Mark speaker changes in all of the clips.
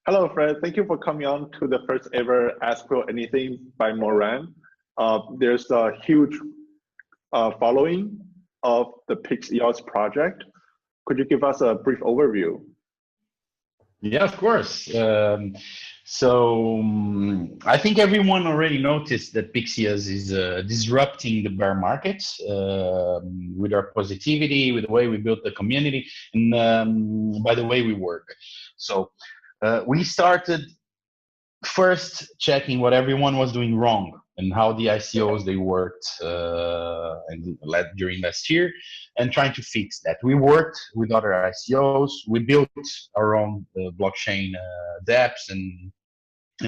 Speaker 1: Hello, Fred. Thank you for coming on to the first ever Ask Pro Anything by Moran. There's a huge following of the pixEOS project. Could you give us a brief overview?
Speaker 2: Yeah, of course. I think everyone already noticed that pixEOS is disrupting the bear market with our positivity, with the way we built the community, and by the way we work. We started first checking what everyone was doing wrong and how the ICOs they worked and led during last year, and trying to fix that. We worked with other ICOs. We built our own blockchain dApps and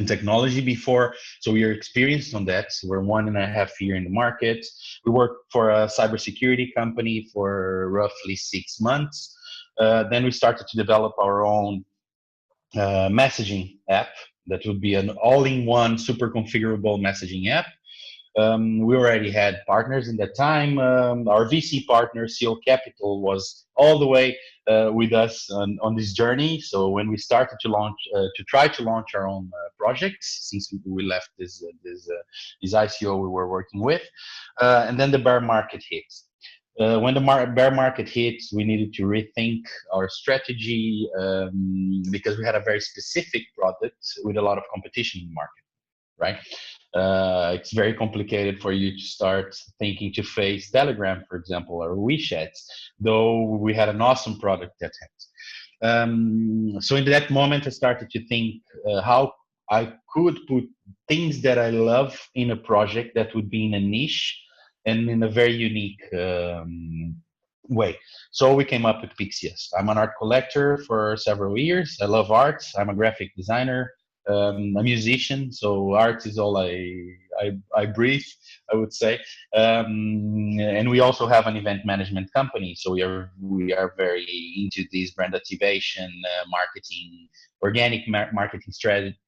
Speaker 2: technology before, so we are experienced on that. So we're 1.5 years in the market. We worked for a cybersecurity company for roughly 6 months. Then we started to develop our own messaging app that would be an all-in-one super configurable messaging app. We already had partners in that time. Our VC partner, CO Capital, was all the way with us on this journey. So when we started to try to launch our own projects, since we left this ICO we were working with, and then the bear market hit. When the bear market hit, we needed to rethink our strategy because we had a very specific product with a lot of competition in the market, right? It's very complicated for you to start thinking to face Telegram, for example, or WeChat, though we had an awesome product that had. So in that moment, I started to think how I could put things that I love in a project that would be in a niche and in a very unique way. So we came up with pixEOS. I'm an art collector for several years. I love art. I'm a graphic designer, a musician. So art is all I breathe, I would say. And we also have an event management company. So we are very into this brand activation, marketing, organic marketing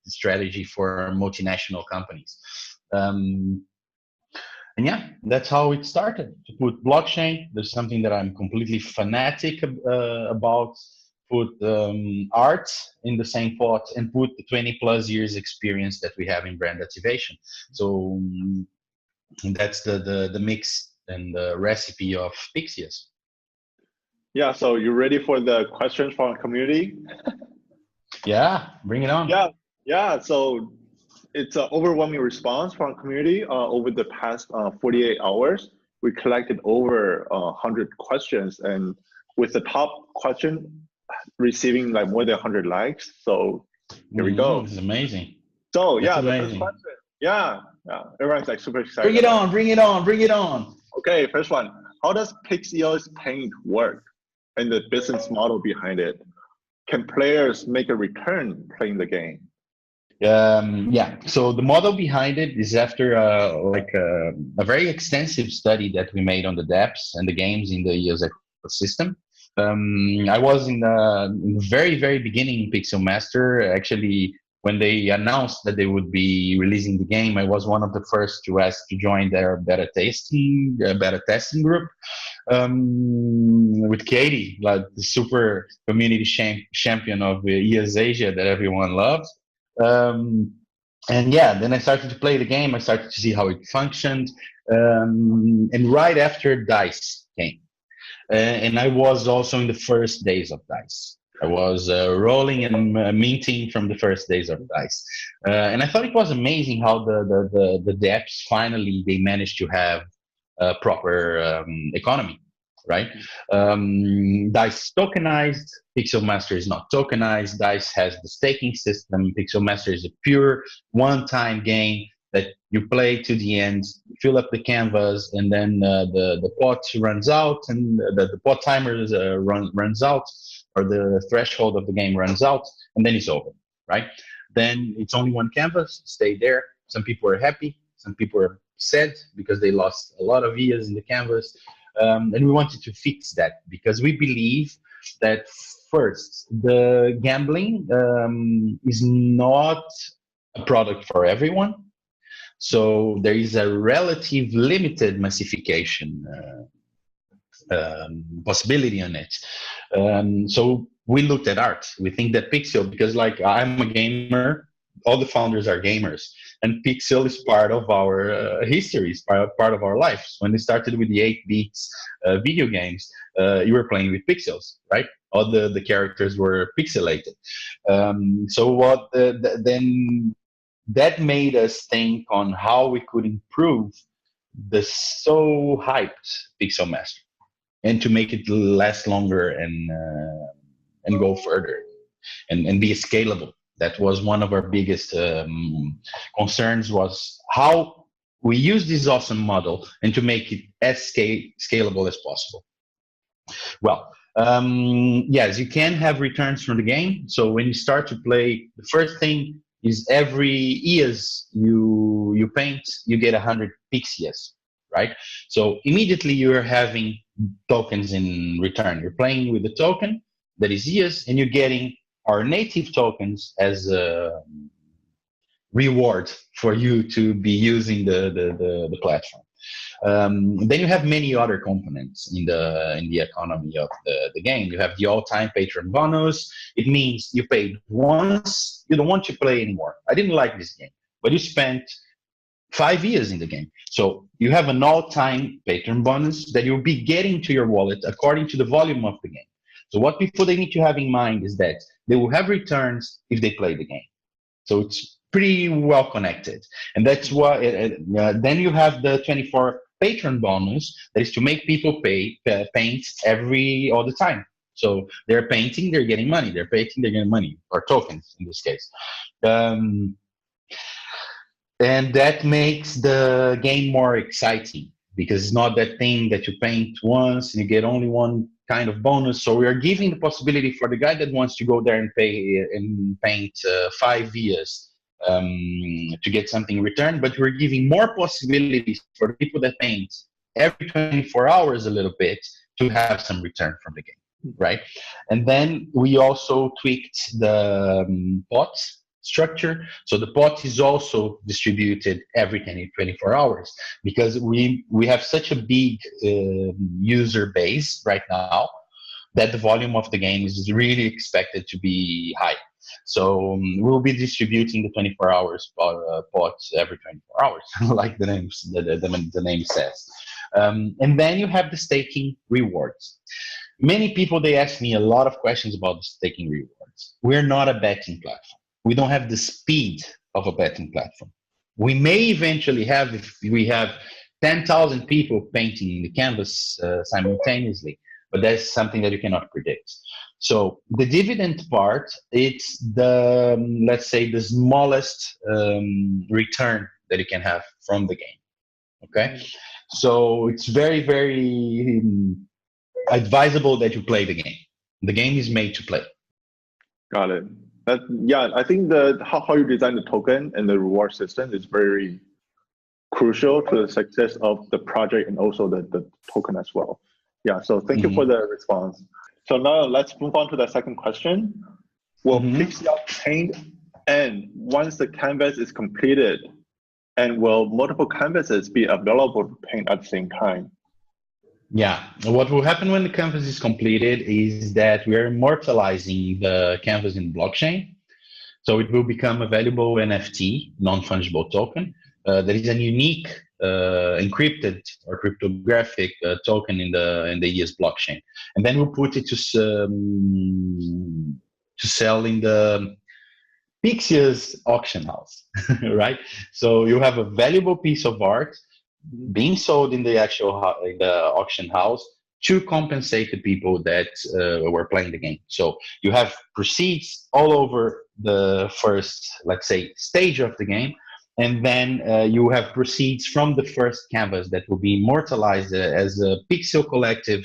Speaker 2: strategy for multinational companies. And yeah, that's how it started. To put blockchain, there's something that I'm completely fanatic about. Put art in the same pot, and put the 20+ years experience that we have in brand activation. So that's the mix and the recipe of pixEOS.
Speaker 1: Yeah, so you ready for the questions from our community?
Speaker 2: Yeah, bring it on.
Speaker 1: Yeah. So it's an overwhelming response from our community. Over the past 48 hours, we collected over 100 questions, and with the top question receiving like more than 100 likes. So here we go.
Speaker 2: This is amazing.
Speaker 1: So
Speaker 2: That's
Speaker 1: the
Speaker 2: amazing.
Speaker 1: first question. Yeah. Everyone's like super excited.
Speaker 2: Bring it on.
Speaker 1: Okay, first one. How does pixEOS Paint work and the business model behind it? Can players make a return playing the game?
Speaker 2: Yeah, so the model behind it is after a very extensive study that we made on the dApps and the games in the EOS ecosystem. I was in the very, very beginning in Pixel Master. Actually, when they announced that they would be releasing the game, I was one of the first to ask to join their beta testing group with Katie, like the super community champion of EOS Asia that everyone loves. And yeah, then I started to play the game. I started to see how it functioned, and right after DICE came, and I was also in the first days of DICE. I was rolling and minting from the first days of DICE, and I thought it was amazing how the dApps finally they managed to have a proper economy. Right? DICE is tokenized, Pixel Master is not tokenized. DICE has the staking system. Pixel Master is a pure one-time game that you play to the end, fill up the canvas, and then the pot runs out, and the pot timer runs out, or the threshold of the game runs out, and then it's over, right? Then it's only one canvas, stay there. Some people are happy, some people are sad because they lost a lot of years in the canvas. And we wanted to fix that because we believe that first, the gambling is not a product for everyone. So there is a relative limited massification possibility on it. So we looked at art. We think that Pixel, because like I'm a gamer, all the founders are gamers, and Pixel is part of our history, is part of our lives. When we started with the 8 bits video games, you were playing with pixels, right? All the characters were pixelated. So what then that made us think on how we could improve the so hyped Pixel Master and to make it last longer and go further and be scalable. That was one of our biggest concerns, was how we use this awesome model and to make it as scalable as possible. Well, yes, you can have returns from the game. So when you start to play, the first thing is every EOS you paint, you get 100 pixEOS, right? So immediately you're having tokens in return. You're playing with the token that is EOS, and you're getting our native tokens as a reward for you to be using the platform. Then you have many other components in the economy of the game. You have the all-time patron bonus. It means you paid once, you don't want to play anymore. I didn't like this game, but you spent 5 years in the game. So you have an all-time patron bonus that you'll be getting to your wallet according to the volume of the game. So what people they need to have in mind is that they will have returns if they play the game. So it's pretty well connected. And that's why then you have the 24 patron bonus that is to make people paint all the time. So they're painting, they're getting money. They're painting, they're getting money, or tokens in this case. And that makes the game more exciting, because it's not that thing that you paint once and you get only one kind of bonus. So we are giving the possibility for the guy that wants to go there and paint 5 years to get something in return, but we're giving more possibilities for the people that paint every 24 hours a little bit to have some return from the game, right? And then we also tweaked the pot structure. So the pot is also distributed every 24 hours, because we have such a big user base right now that the volume of the game is really expected to be high. So we'll be distributing the 24 hours pots every 24 hours, like the name says. And then you have the staking rewards. Many people, they ask me a lot of questions about the staking rewards. We're not a betting platform. We don't have the speed of a betting platform. We may eventually have, if we have 10,000 people painting the canvas simultaneously, but that's something that you cannot predict. So the dividend part, it's the, let's say, the smallest return that you can have from the game, okay? So it's very, very advisable that you play the game. The game is made to play.
Speaker 1: Got it. Yeah, I think how you design the token and the reward system is very crucial to the success of the project and also the token as well. Yeah, so thank you for the response. So now let's move on to the second question. Will pixEOS paint end once the canvas is completed? And will multiple canvases be available to paint at the same time?
Speaker 2: Yeah, what will happen when the canvas is completed is that we are immortalizing the canvas in blockchain. So it will become a valuable NFT, non-fungible token. That is a unique encrypted or cryptographic token in the EOS blockchain. And then we'll put it to sell in the pixEOS auction house, right? So you have a valuable piece of art being sold in the actual auction house to compensate the people that were playing the game. So you have proceeds all over the first, let's say, stage of the game, and then you have proceeds from the first canvas that will be immortalized as a Pixel Collective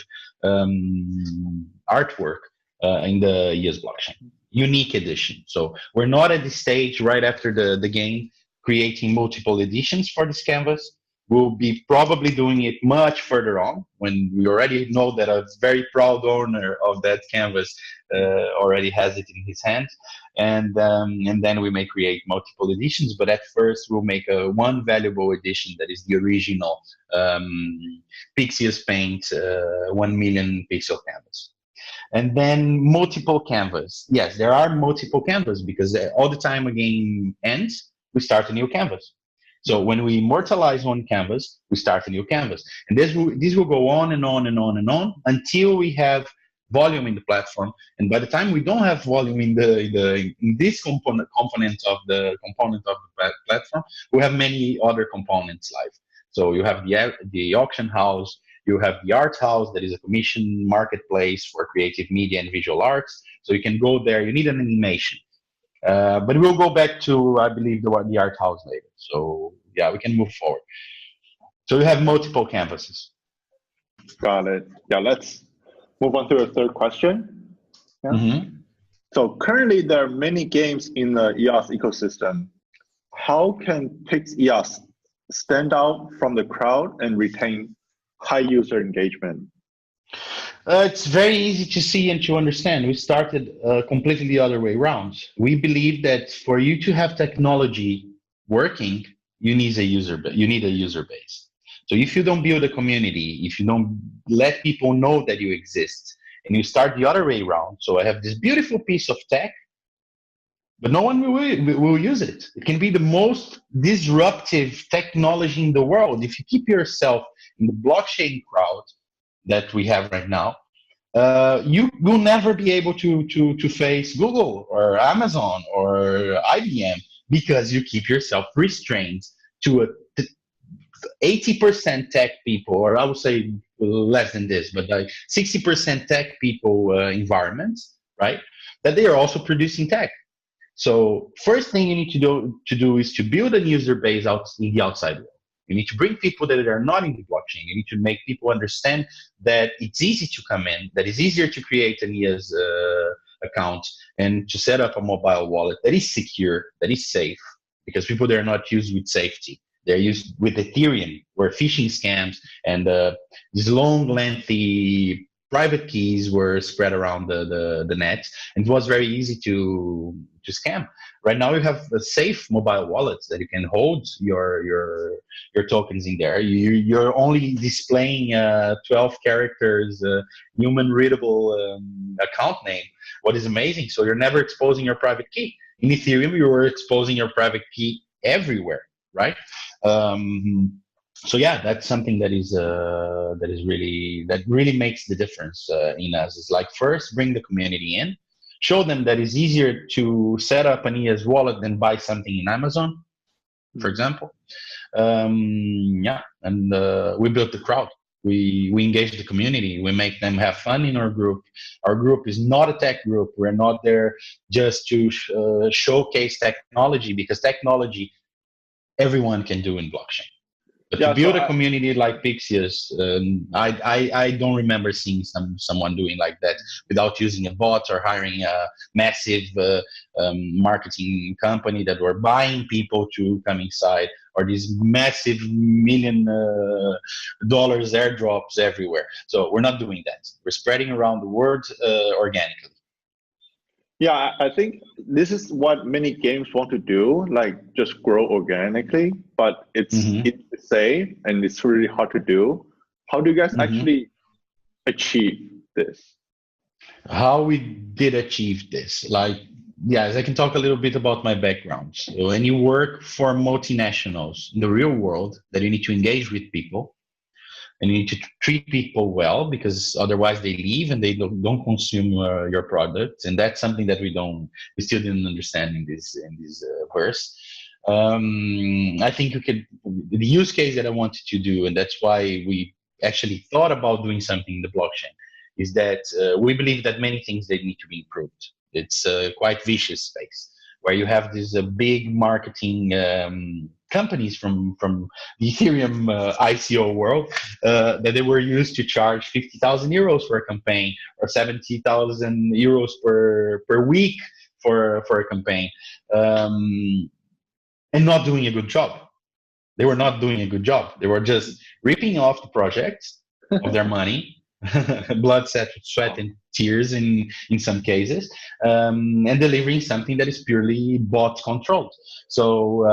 Speaker 2: artwork in the EOS blockchain. Unique edition. So we're not at the stage right after the game creating multiple editions for this canvas. We'll be probably doing it much further on, when we already know that a very proud owner of that canvas already has it in his hands, and then we may create multiple editions. But at first, we'll make one valuable edition that is the original pixEOS Paint 1 million pixel canvas. And then multiple canvas. Yes, there are multiple canvas because all the time a game ends, we start a new canvas. So when we immortalize one canvas, we start a new canvas. And this will go on and on and on and on until we have volume in the platform. And by the time we don't have volume in this component of the platform, we have many other components live. So you have the auction house, you have the art house that is a commission marketplace for creative media and visual arts. So you can go there. You need an animation. But we'll go back to, I believe, the art house later. So yeah, we can move forward. So you have multiple canvases.
Speaker 1: Got it. Yeah, let's move on to the third question. Yeah. Mm-hmm. So currently there are many games in the EOS ecosystem. How can pixEOS stand out from the crowd and retain high user engagement?
Speaker 2: It's very easy to see and to understand. We started completely the other way around. We believe that for you to have technology working, you need a user base. So if you don't build a community, if you don't let people know that you exist, and you start the other way around, so I have this beautiful piece of tech, but no one will use it. It can be the most disruptive technology in the world. If you keep yourself in the blockchain crowd that we have right now, you will never be able to face Google or Amazon or IBM because you keep yourself restrained to a 80% tech people, or I would say less than this, but like 60% tech people environments, right? That they are also producing tech. So first thing you need to do is to build a user base out in the outside world. You need to bring people that are not in the blockchain. You need to make people understand that it's easy to come in, that it's easier to create an EOS account and to set up a mobile wallet that is secure, that is safe, because people that are not used with safety. They're used with Ethereum, where phishing scams and these long, lengthy private keys were spread around the net, and it was very easy to scam. Right now, you have a safe mobile wallet that you can hold your tokens in there. You're only displaying 12 characters, human readable account name. What is amazing? So you're never exposing your private key. In Ethereum, you were exposing your private key everywhere, right? So yeah, that's something that really makes the difference in us. It's like first bring the community in, show them that it's easier to set up an EOS wallet than buy something in Amazon, for example. Yeah, and we built the crowd. We engage the community. We make them have fun in our group. Our group is not a tech group. We're not there just to showcase technology, because technology everyone can do in blockchain. But to build a community like pixEOS, I don't remember seeing someone doing like that without using a bot or hiring a massive marketing company that were buying people to come inside, or these massive $1 million airdrops everywhere. So we're not doing that. We're spreading around the word organically.
Speaker 1: Yeah, I think this is what many games want to do, like just grow organically, but it's easy to say and it's really hard to do. How do you guys actually achieve this?
Speaker 2: How we did achieve this? Like, yes, I can talk a little bit about my background. So when you work for multinationals in the real world, that you need to engage with people, and you need to treat people well, because otherwise they leave and they don't consume your product. And that's something that we still didn't understand in this verse. I think the use case that I wanted to do, and that's why we actually thought about doing something in the blockchain, is that we believe that many things, they need to be improved. It's a quite vicious space where you have these big marketing companies from the Ethereum ICO world that they were used to charge 50,000 euros for a campaign, or 70,000 euros per week for a campaign, and not doing a good job. They were not doing a good job. They were just ripping off the projects of their money, blood, sweat, and tears in some cases, and delivering something that is purely bot controlled. So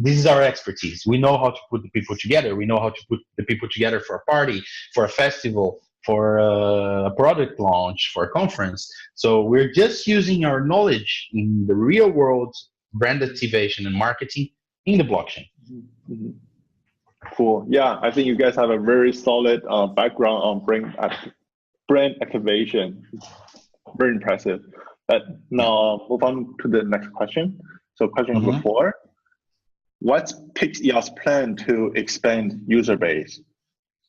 Speaker 2: this is our expertise. We know how to put the people together. We know how to put the people together for a party, for a festival, for a product launch, for a conference. So we're just using our knowledge in the real world brand activation and marketing in the blockchain.
Speaker 1: Mhm. Cool. Yeah, I think you guys have a very solid background on brand activation. Very impressive. But now move on to the next question. So question number 4. What's pixEOS plan to expand user base?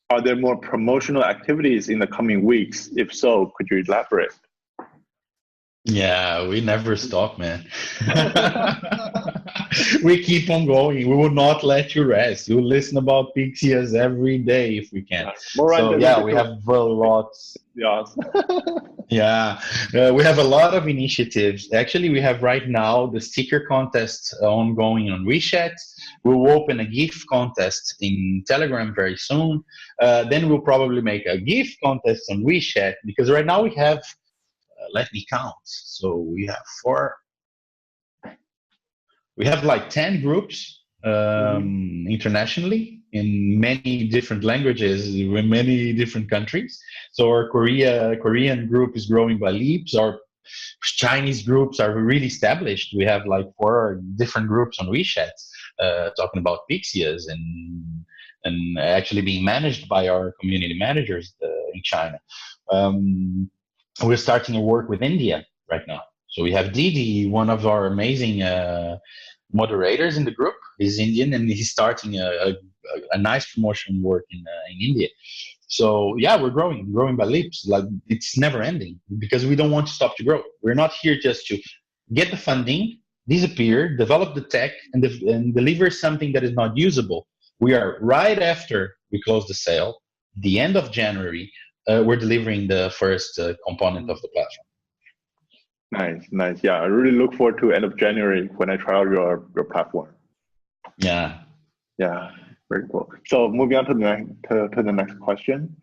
Speaker 1: Are there more promotional activities in the coming weeks? If so, could you elaborate?
Speaker 2: Yeah, we never stop, man. We keep on going. We will not let you rest. You'll listen about pixEOS every day if we can. So yeah, we have a lot.
Speaker 1: Yes.
Speaker 2: Yeah, we have a lot of initiatives. Actually, we have right now the sticker contest ongoing on WeChat. We'll open a gift contest in Telegram very soon. Then we'll probably make a gift contest on WeChat, because right now we have, let me count. So we have like 10 groups internationally in many different languages, in many different countries. So our Korean group is growing by leaps. Our Chinese groups are really established. We have like 4 different groups on WeChat talking about pixEOS and actually being managed by our community managers in China. We're starting to work with India right now. So we have Didi, one of our amazing moderators in the group. He's Indian, and he's starting a nice promotion work in India. So yeah, we're growing by leaps. Like, it's never ending, because we don't want to stop to grow. We're not here just to get the funding, disappear, develop the tech, and deliver something that is not usable. We are right after we close the sale, the end of January. We're delivering the first component of the platform.
Speaker 1: Nice. Yeah, I really look forward to end of January when I try out your platform.
Speaker 2: Yeah,
Speaker 1: very cool. So moving on to the next question.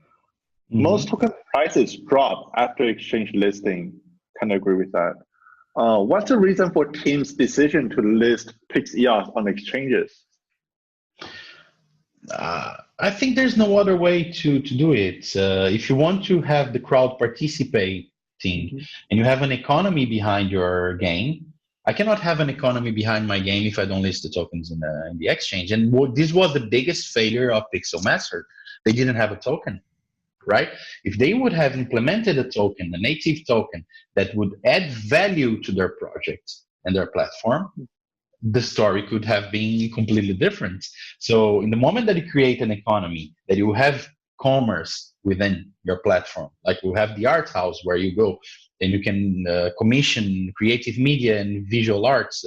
Speaker 1: Most token prices drop after exchange listing. Can I agree with that? What's the reason for team's decision to list pixEOS on exchanges?
Speaker 2: I think there's no other way to do it. If you want to have the crowd participating and you have an economy behind your game, I cannot have an economy behind my game if I don't list the tokens in the exchange. And this was the biggest failure of Pixomaster. They didn't have a token, right? If they would have implemented a token, a native token that would add value to their project and their platform, the story could have been completely different. So in the moment that you create an economy, that you have commerce within your platform, like you have the art house where you go and you can commission creative media and visual arts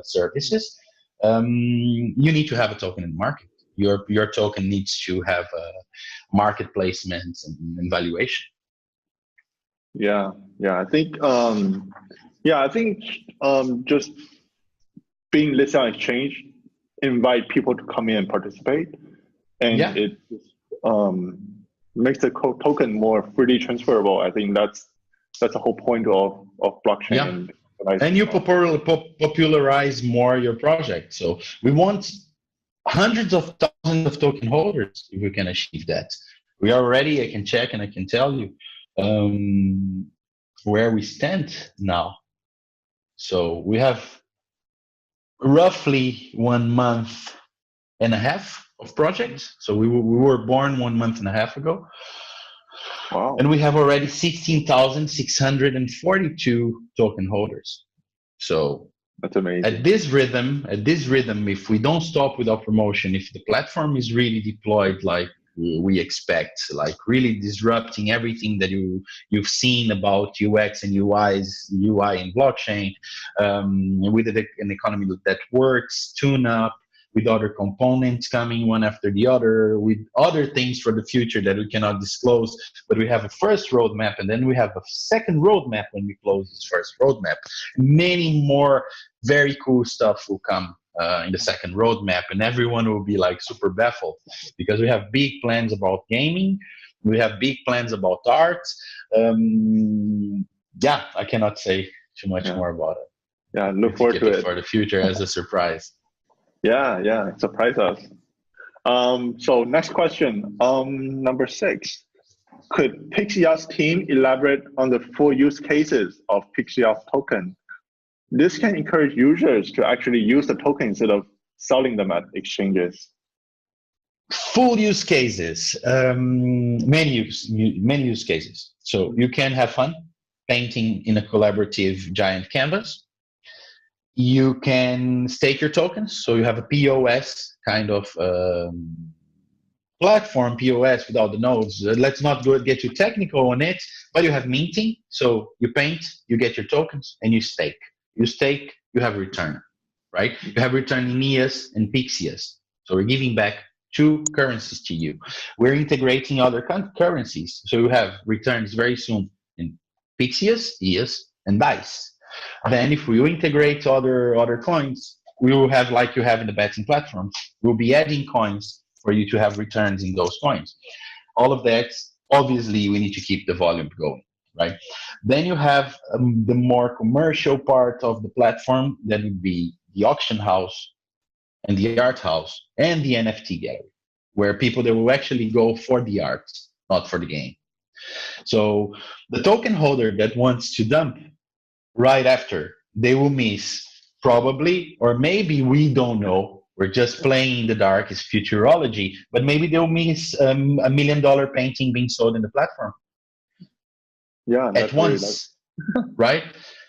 Speaker 2: services, you need to have a token in the market. Your token needs to have market placements and valuation.
Speaker 1: Yeah. I think just being listed on exchange invite people to come in and participate, and it makes the token more freely transferable. I think that's the whole point of blockchain.
Speaker 2: And you popularize more your project. So we want hundreds of thousands of token holders if we can achieve that. We are ready. I can check and I can tell you where we stand now. So we have roughly 1.5 months of project. So we were born 1.5 months ago.
Speaker 1: Wow.
Speaker 2: And we have already 16,642 token holders. So
Speaker 1: that's amazing.
Speaker 2: At this rhythm, if we don't stop with our promotion, if the platform is really deployed like we expect, like really disrupting everything that you've seen about UX and UI in blockchain, with an economy that works, tune up, with other components coming one after the other, with other things for the future that we cannot disclose, but we have a first roadmap, and then we have a second roadmap when we close this first roadmap. Many more very cool stuff will come in the second roadmap, and everyone will be like super baffled, because we have big plans about gaming, we have big plans about art. I cannot say too much more about it.
Speaker 1: Yeah, look forward to it
Speaker 2: for the future as a surprise.
Speaker 1: Yeah, surprise us. So next question, number 6. Could pixEOS team elaborate on the full use cases of pixEOS token? This can encourage users to actually use the token instead of selling them at exchanges.
Speaker 2: Full use cases, many use cases. So you can have fun painting in a collaborative giant canvas. You can stake your tokens, so you have a POS kind of platform, POS without the nodes. Let's not get too technical on it, but you have minting. So you paint, you get your tokens, and you stake. You stake, you have return, right? You have return in EOS and pixEOS. So we're giving back two currencies to you. We're integrating other currencies. So you have returns very soon in pixEOS, EOS, and DICE. Then if we integrate other coins, we will have, like you have in the betting platforms, we'll be adding coins for you to have returns in those coins. All of that, obviously, we need to keep the volume going, right? Then you have the more commercial part of the platform, that would be the auction house and the art house and the NFT gallery, where people, they will actually go for the art, not for the game. So the token holder that wants to dump right after, they will miss probably, or maybe, we don't know, we're just playing in the dark, it's futurology, but maybe they'll miss $1 million painting being sold in the platform.
Speaker 1: Yeah,
Speaker 2: at once, right?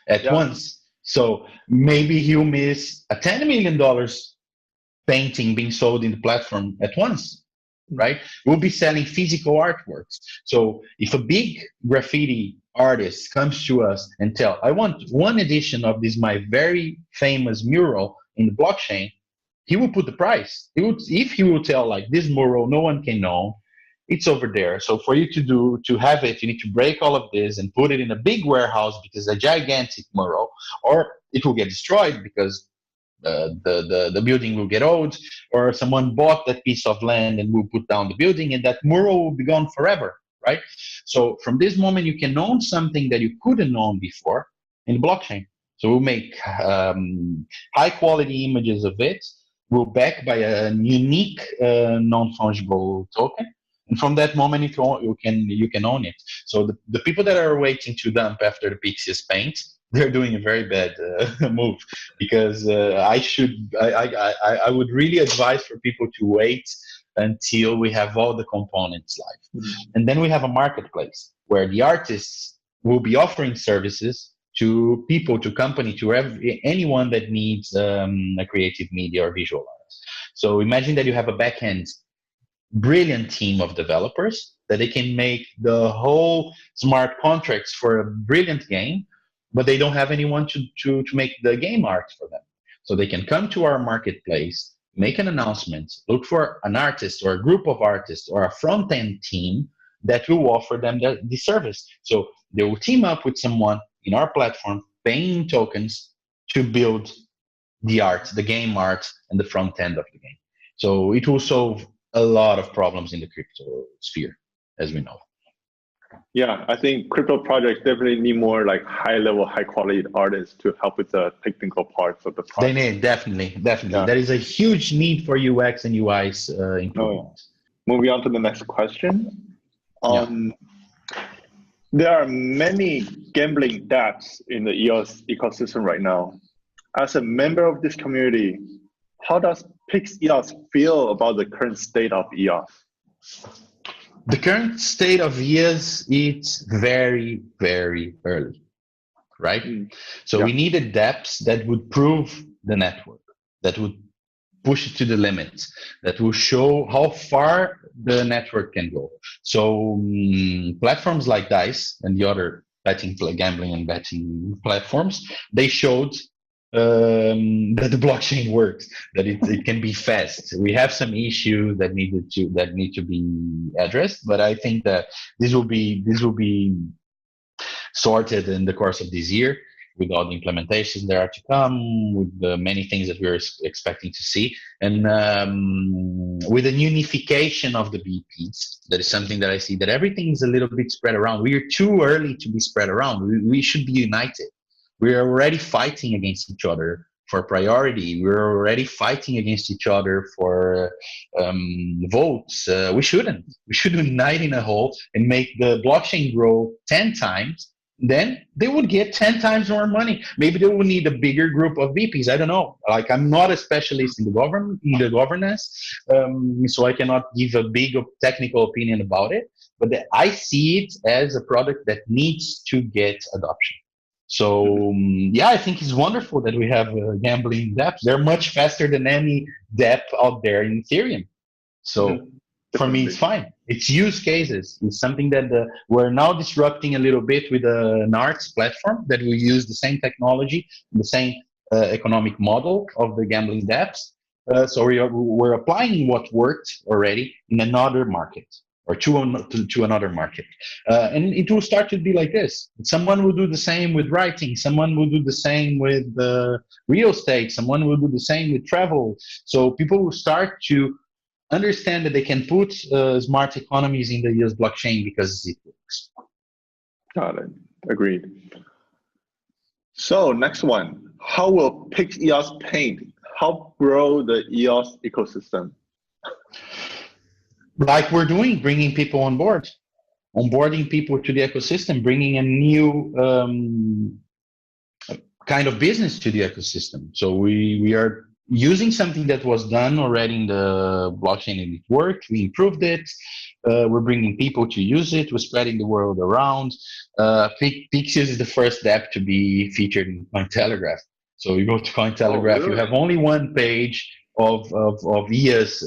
Speaker 2: At once. So maybe he'll miss a $10 million painting being sold in the platform at once, right? We'll be selling physical artworks. So if a big graffiti artist comes to us and tell, I want one edition of this, my very famous mural in the blockchain, he will put the price. If he will tell, like, this mural, no one can know, it's over there. So for you to have it, you need to break all of this and put it in a big warehouse, because a gigantic mural, or it will get destroyed because the building will get old, or someone bought that piece of land and will put down the building, and that mural will be gone forever, right? So from this moment, you can own something that you couldn't own before in the blockchain. So we'll make high quality images of it. We'll back by a unique non-fungible token. And from that moment, you can own it. So the people that are waiting to dump after the pixEOS paint, they're doing a very bad move, because I would really advise for people to wait until we have all the components live. And then we have a marketplace where the artists will be offering services to people, to company, to anyone that needs a creative media or visual arts. So imagine that you have a backend brilliant team of developers that they can make the whole smart contracts for a brilliant game, but they don't have anyone to make the game art for them. So they can come to our marketplace, make an announcement, look for an artist or a group of artists or a front-end team that will offer them the service. So they will team up with someone in our platform, paying tokens to build the art, the game art, and the front end of the game. So it will solve a lot of problems in the crypto sphere, as we know.
Speaker 1: Yeah, I think crypto projects definitely need more like high-level, high-quality artists to help with the technical parts of the project.
Speaker 2: They need, definitely. Yeah. There is a huge need for UX and UI's improvements.
Speaker 1: Moving on to the next question. There are many gambling dApps in the EOS ecosystem right now. As a member of this community, how does pixEOS feel about the current state of EOS?
Speaker 2: The current state of EOS, it's very, very early, right? So we needed dApps that would prove the network, that would push it to the limits, that will show how far the network can go. So platforms like DICE and the other gambling and betting platforms, they showed that the blockchain works, that it can be fast. We have some issues that need to be addressed, but I think that this will be sorted in the course of this year, with all the implementations that are to come, with the many things that we're expecting to see, and with a unification of the BPs. That is something that I see, that everything is a little bit spread around. We are too early to be spread around. We should be united. We are already fighting against each other for priority. We're already fighting against each other for votes. We shouldn't. We should unite in a whole and make the blockchain grow 10 times. Then they would get 10 times more money. Maybe they would need a bigger group of VPs. I don't know. Like, I'm not a specialist in the governance, so I cannot give a big technical opinion about it. But I see it as a product that needs to get adoption. So yeah, I think it's wonderful that we have gambling dApps. They're much faster than any dApp out there in Ethereum. So for me, it's fine. It's use cases. It's something that we're now disrupting a little bit with an arts platform that we use the same technology, the same economic model of the gambling dApps. So we're applying what worked already in another market, or to another market. And it will start to be like this. Someone will do the same with writing. Someone will do the same with real estate. Someone will do the same with travel. So people will start to understand that they can put smart economies in the EOS blockchain because it works.
Speaker 1: Got it. Agreed. So next one, how will pixEOS Paint help grow the EOS ecosystem?
Speaker 2: Like we're doing, bringing people on board, onboarding people to the ecosystem, bringing a new kind of business to the ecosystem. So we are using something that was done already in the blockchain and it worked. We improved it. We're bringing people to use it. We're spreading the word around. pixEOS is the first app to be featured in Cointelegraph. So you go to Cointelegraph, really? You have only one page of EOS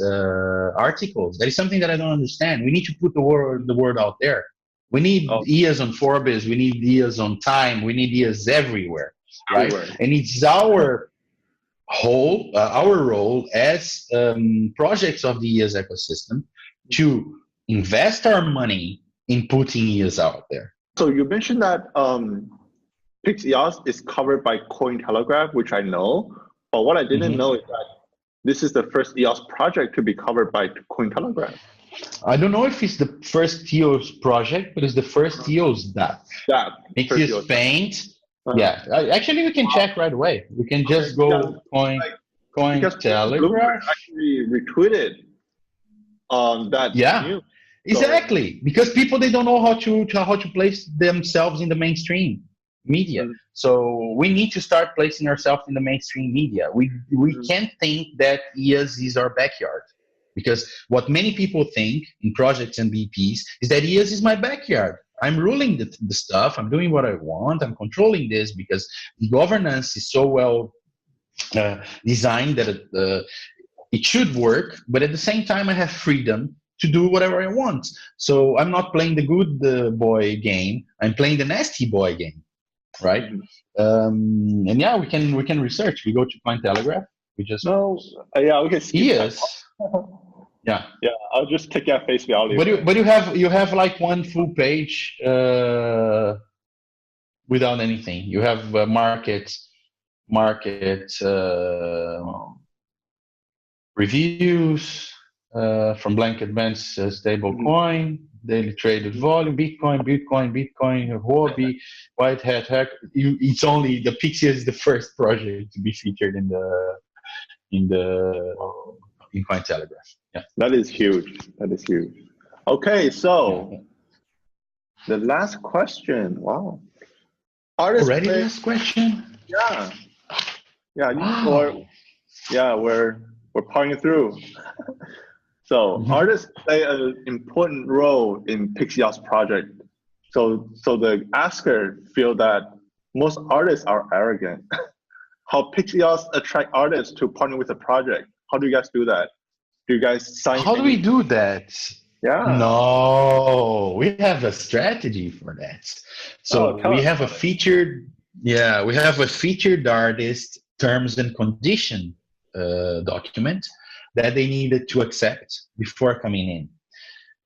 Speaker 2: articles. That is something that I don't understand. We need to put the word out there. We need EOS on Forbes. We need EOS on Time. We need EOS everywhere, right? And it's our role as projects of the EOS ecosystem to invest our money in putting EOS out there.
Speaker 1: So you mentioned that pixEOS is covered by Cointelegraph, which I know, but what I didn't know is that this is the first EOS project to be covered by Cointelegraph.
Speaker 2: I don't know if it's the first EOS project, but it's the first EOS dApp. pixEOS Paint. Yeah, actually we can check right away. We can just go Cointelegraph.
Speaker 1: Actually retweeted that news.
Speaker 2: Exactly, because people, they don't know how to place themselves in the mainstream media. So we need to start placing ourselves in the mainstream media. We can't think that EOS is our backyard, because what many people think in projects and BPs is that EOS is my backyard. I'm ruling the stuff. I'm doing what I want. I'm controlling this because the governance is so well designed that it should work. But at the same time, I have freedom to do whatever I want. So I'm not playing the good boy game. I'm playing the nasty boy game, right? And yeah, we can research. We go to Cointelegraph. We just
Speaker 1: we can skip
Speaker 2: EOS. Yeah,
Speaker 1: I'll just take that face value.
Speaker 2: But you have like one full page without anything. You have market reviews from Blank Advance stable coin, daily traded volume, Bitcoin, Huobi, White Hat Hack. It's only the pixEOS is the first project to be featured in Cointelegraph. Yeah,
Speaker 1: that is huge. Okay, so the last question. Wow,
Speaker 2: already last question.
Speaker 1: Yeah. Wow. We're powering through. So artists play an important role in pixEOS project. So the asker feel that most artists are arrogant. How pixEOS attract artists to partner with a project? How do you guys do that? Do you guys sign?
Speaker 2: How do we do that?
Speaker 1: Yeah.
Speaker 2: No, we have a strategy for that. So we have a featured artist terms and condition document that they needed to accept before coming in.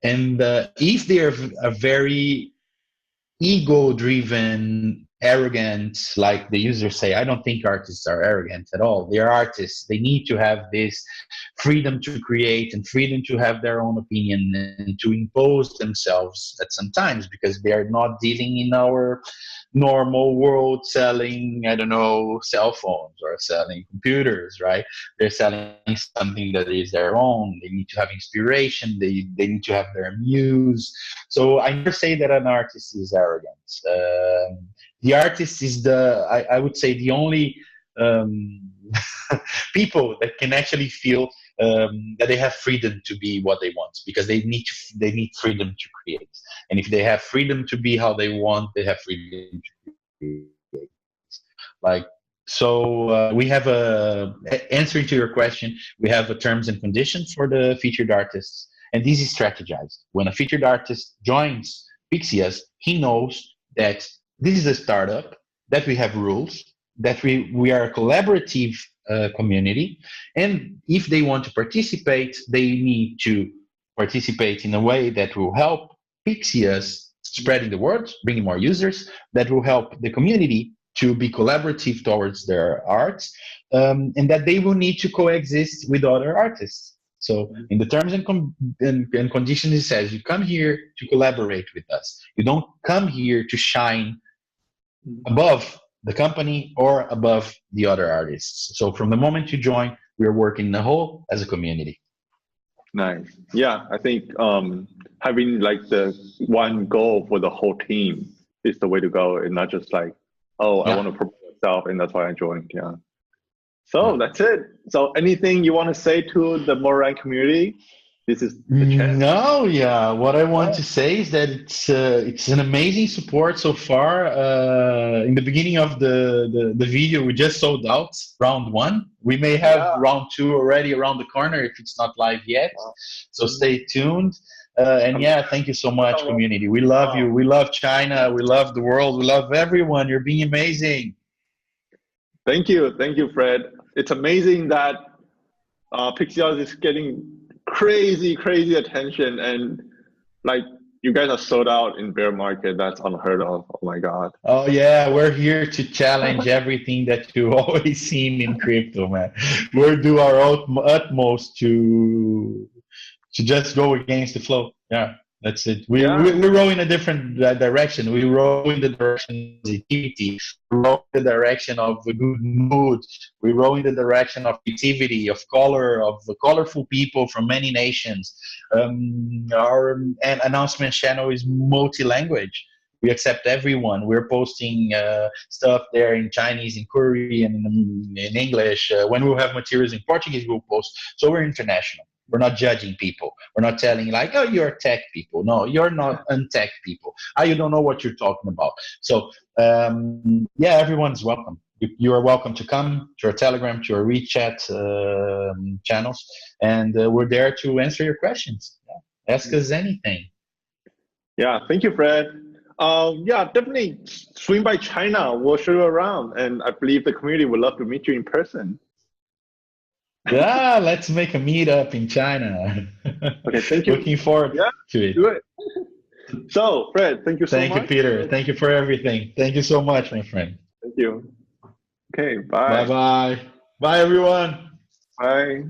Speaker 2: And if they're a very ego-driven arrogant, like the users say. I don't think artists are arrogant at all. They are artists. They need to have this freedom to create and freedom to have their own opinion and to impose themselves at some times, because they are not dealing in our normal world selling, I don't know, cell phones or selling computers, right? They're selling something that is their own. They need to have inspiration. They need to have their muse. So I never say that an artist is arrogant. The artist is I would say the only people that can actually feel that they have freedom to be what they want, because they need freedom to create. And if they have freedom to be how they want, they have freedom to create. Like, so we have answering to your question, we have a terms and conditions for the featured artists, and this is strategized. When a featured artist joins pixEOS, he knows that this is a startup, that we have rules, that we are a collaborative community, and if they want to participate, they need to participate in a way that will help pixEOS spreading the word, bringing more users, that will help the community to be collaborative towards their art, and that they will need to coexist with other artists. So in the terms and conditions, it says you come here to collaborate with us. You don't come here to shine above the company or above the other artists. So from the moment you join, we are working the whole as a community.
Speaker 1: Nice. Yeah, I think having like the one goal for the whole team is the way to go, and not just like, oh, I want to promote myself and that's why I joined. Yeah. So that's it. So anything you want to say to the Moran community? This is the chance.
Speaker 2: No, yeah. What I want to say is that it's an amazing support so far. In the beginning of the video, we just sold out round 1. We may have round 2 already around the corner if it's not live yet. So stay tuned. And yeah, thank you so much, community. We love you. We love China. We love the world. We love everyone. You're being amazing.
Speaker 1: Thank you, Fred. It's amazing that pixEOS is getting crazy attention, and like you guys are sold out in bear market. That's unheard of. Oh my god.
Speaker 2: Oh yeah, we're here to challenge everything that you always seen in crypto, man. We'll do our utmost to just go against the flow. Yeah, that's it. We row in a different direction. We row in the direction of positivity. We row in the direction of a good mood. We row in the direction of creativity, of color, of colorful people from many nations. Our announcement channel is multi-language. We accept everyone. We're posting stuff there in Chinese, in Korean, in English. When we'll have materials in Portuguese, we'll post. So we're international. We're not judging people. We're not telling like, oh, you're tech people. No, you're not untech people. You don't know what you're talking about. So yeah, everyone's welcome. You are welcome to come to our Telegram, to our WeChat channels, and we're there to answer your questions. Yeah. Ask us anything.
Speaker 1: Yeah, thank you, Fred. Yeah, definitely swing by China. We'll show you around, and I believe the community would love to meet you in person.
Speaker 2: Yeah, let's make a meetup in China.
Speaker 1: Okay, thank you.
Speaker 2: Looking forward to it.
Speaker 1: Do it. So, Fred, thank you so much.
Speaker 2: Thank you, Peter. Thank you for everything. Thank you so much, my friend.
Speaker 1: Thank you. Okay, bye.
Speaker 2: Bye-bye. Bye, everyone.
Speaker 1: Bye.